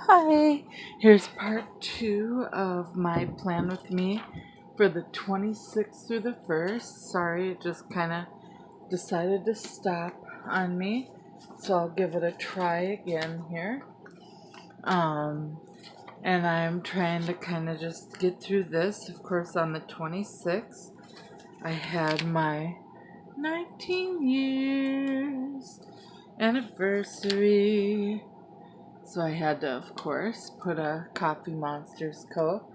Hi, here's part 2 of my plan with me for the 26th through the 1st. Sorry, it just kind of decided to stop on me, so I'll give it a try again here. Um, and I'm trying to kind of just get through this. Of course, on the 26th, I had my 19 years anniversary. So I had to, of course, put a Coffee Monsters Co.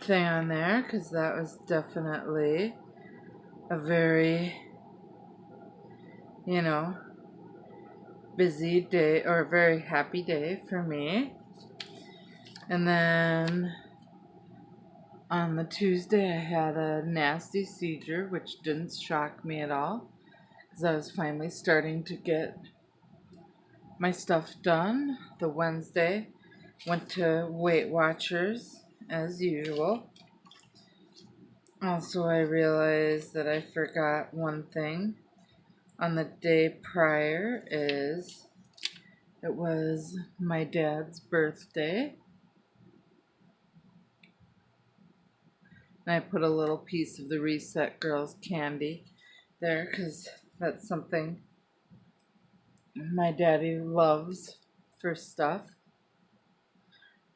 thing on there because that was definitely a very, you know, busy day or a very happy day for me. And then on the Tuesday, I had a nasty seizure, which didn't shock me at all because I was finally starting to get my stuff done. The Wednesday, went to Weight Watchers as usual. Also, I realized that I forgot one thing. On the day prior it was my dad's birthday. And I put a little piece of the Reset Girls candy there because that's something my daddy loves for stuff.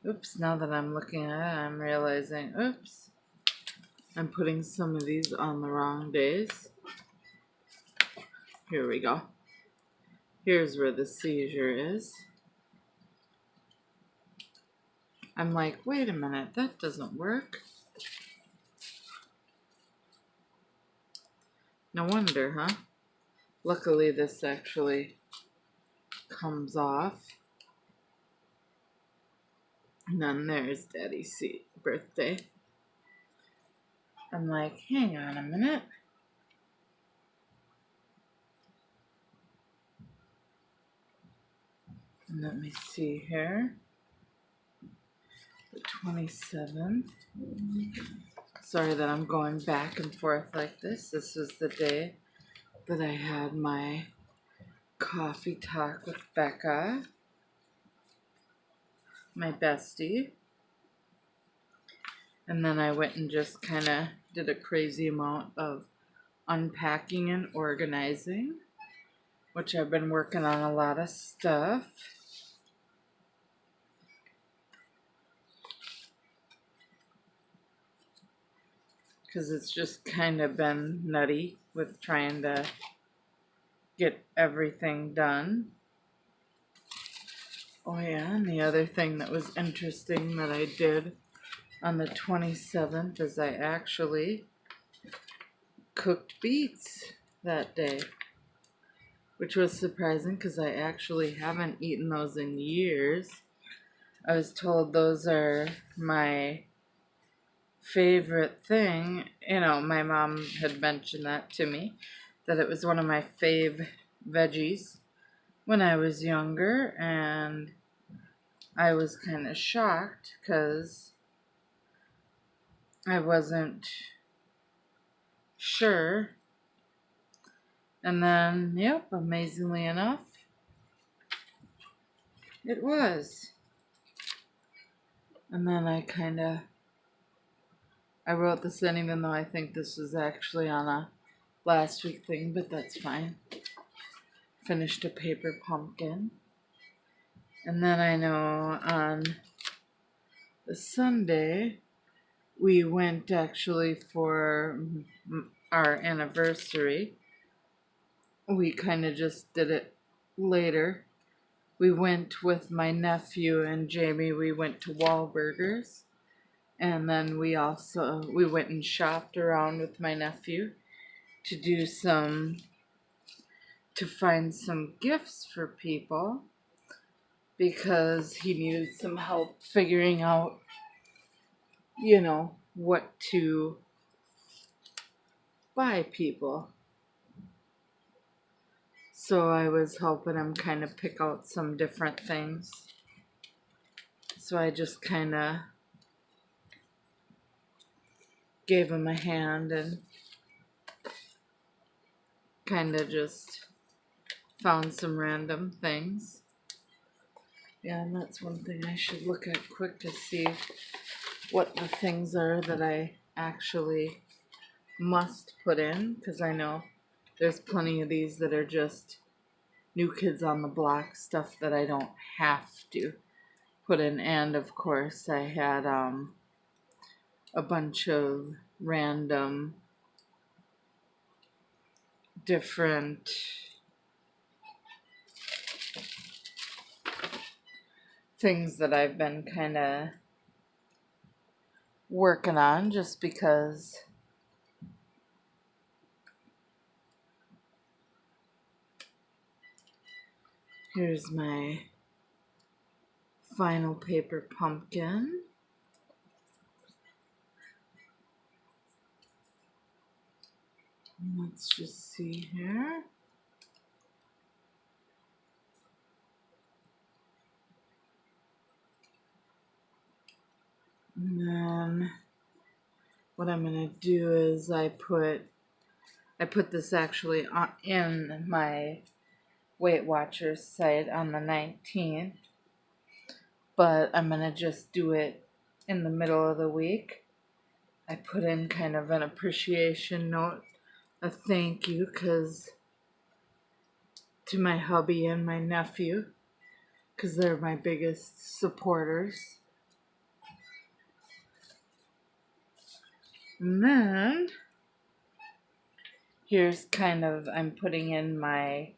Oops, now that I'm looking at it, I'm realizing, oops, I'm putting some of these on the wrong days. Here we go. Here's where the seizure is. I'm like, wait a minute, that doesn't work. No wonder, huh? Luckily, this actually comes off. And then there's Daddy's birthday. I'm like, hang on a minute. And let me see here. The 27th. Sorry that I'm going back and forth like this. This was the day that I had my coffee talk with Becca, my bestie. And then I went and just kind of did a crazy amount of unpacking and organizing, which I've been working on a lot of stuff. Because it's just kind of been nutty with trying to get everything done. Oh yeah, and the other thing that was interesting that I did on the 27th is I actually cooked beets that day, which was surprising because I actually haven't eaten those in years. I was told those are my favorite thing. You know, my mom had mentioned that to me, that it was one of my fave veggies when I was younger, and I was kind of shocked because I wasn't sure. And then, yep, amazingly enough, it was. And then I wrote this in even though I think this was actually on a last week thing, but that's fine. Finished a paper pumpkin. And then I know on the Sunday, we went actually for our anniversary. We kind of just did it later. We went with my nephew and Jamie. We went to Wahlburgers. And then we went and shopped around with my nephew to find some gifts for people because he needed some help figuring out, what to buy people. So I was helping him kind of pick out some different things. So I just kind of gave him a hand and kind of just found some random things. Yeah, and that's one thing I should look at quick to see what the things are that I actually must put in, because I know there's plenty of these that are just New Kids on the Block stuff that I don't have to put in. And of course I had a bunch of random different things that I've been kind of working on just because here's my final paper pumpkin. Let's just see here. And then what I'm gonna do is I put this actually in my Weight Watchers site on the 19th, but I'm gonna just do it in the middle of the week. I put in kind of an appreciation note, a thank you, to my hubby and my nephew, because they're my biggest supporters. And then here's kind of, I'm putting in my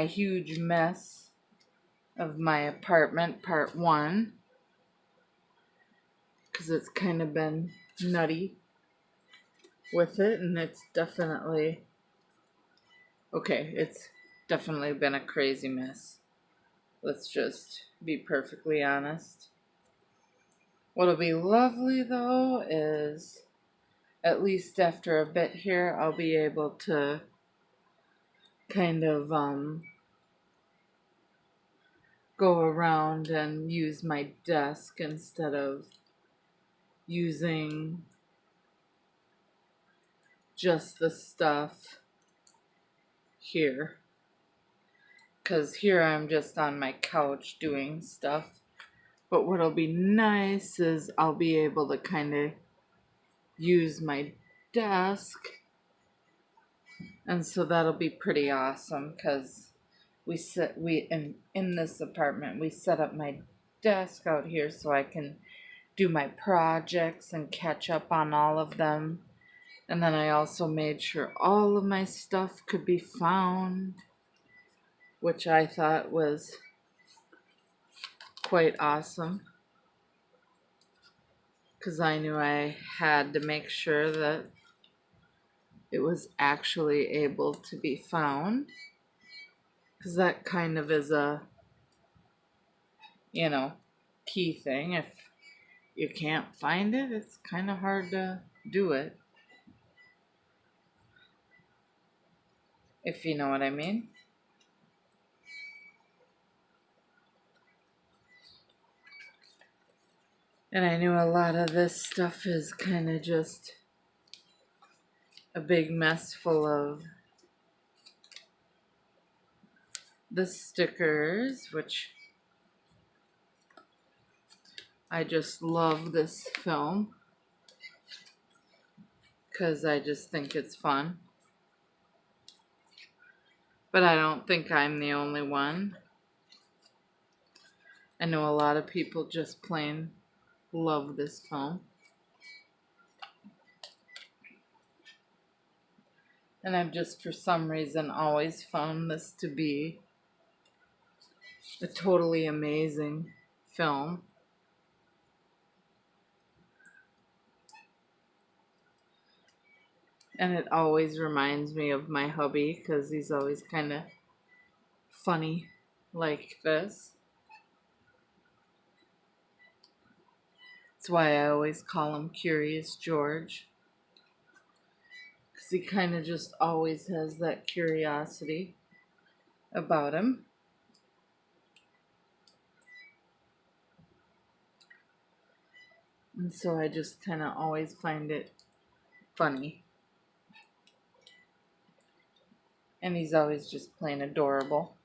huge mess of my apartment, part 1, because it's kind of been nutty with it, and it's definitely been a crazy mess. Let's just be perfectly honest. What'll be lovely though is, at least after a bit here, I'll be able to kind of go around and use my desk instead of using just the stuff here. Because here I'm just on my couch doing stuff. But what'll be nice is I'll be able to kind of use my desk. And so that'll be pretty awesome, because in this apartment we set up my desk out here so I can do my projects and catch up on all of them. And then I also made sure all of my stuff could be found, which I thought was quite awesome, because I knew I had to make sure that it was actually able to be found, because that kind of is a, key thing. If you can't find it, it's kind of hard to do it, if you know what I mean. And I knew a lot of this stuff is kind of just a big mess full of the stickers, which I just love this film because I just think it's fun. But I don't think I'm the only one. I know a lot of people just plain love this film. And I've just, for some reason, always found this to be a totally amazing film. And it always reminds me of my hubby, because he's always kind of funny like this. That's why I always call him Curious George, because he kind of just always has that curiosity about him. And so I just kind of always find it funny. And he's always just plain adorable.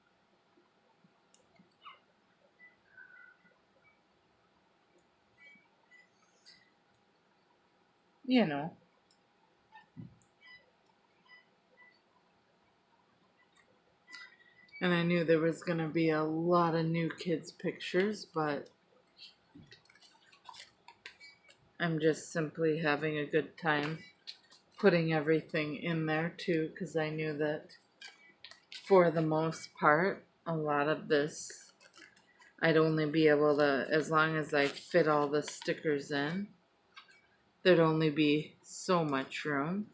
you know. And I knew there was going to be a lot of new kids' pictures, but I'm just simply having a good time putting everything in there too, because I knew that for the most part, a lot of this, I'd only be able to, as long as I fit all the stickers in, there'd only be so much room,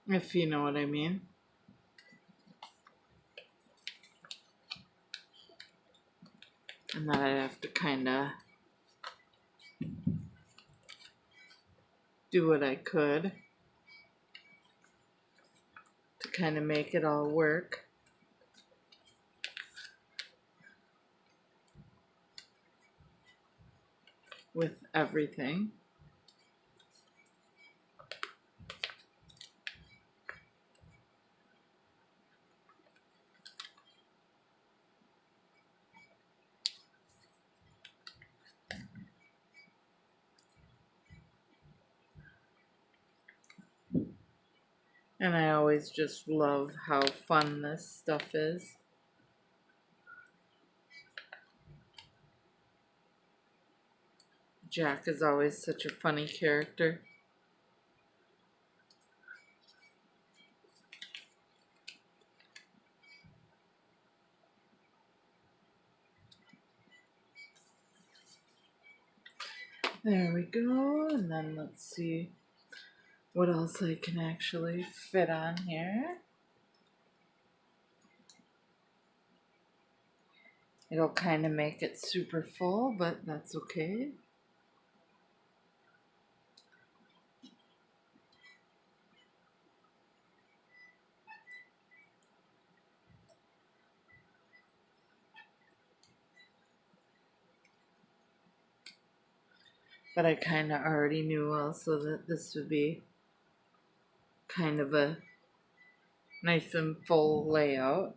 if you know what I mean. And that I'd have to kind of do what I could to kind of make it all work. With everything. And I always just love how fun this stuff is. Jack is always such a funny character. There we go, and then let's see what else I can actually fit on here. It'll kind of make it super full, but that's okay. But I kind of already knew also that this would be kind of a nice and full layout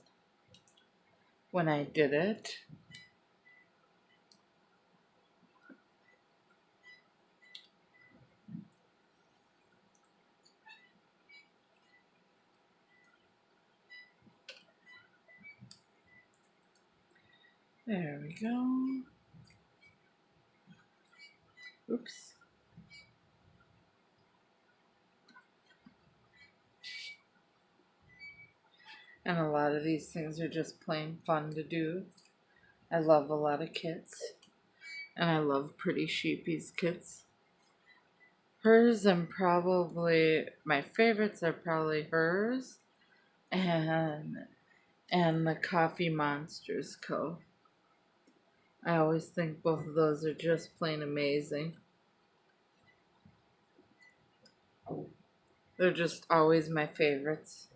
when I did it. There we go. Oops. And a lot of these things are just plain fun to do. I love a lot of kits. And I love Pretty Sheepy's kits. Hers and probably my favorites are probably hers and the Coffee Monsters Co. I always think both of those are just plain amazing. They're just always my favorites.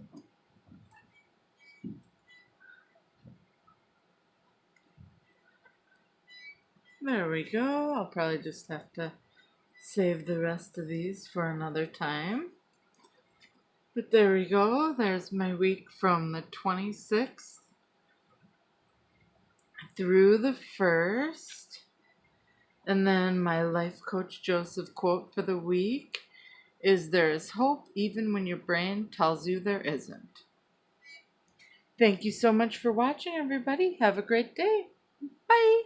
There we go. I'll probably just have to save the rest of these for another time. But there we go. There's my week from the 26th through the 1st. And then my life coach Joseph quote for the week is, "There is hope even when your brain tells you there isn't." Thank you so much for watching, everybody. Have a great day. Bye.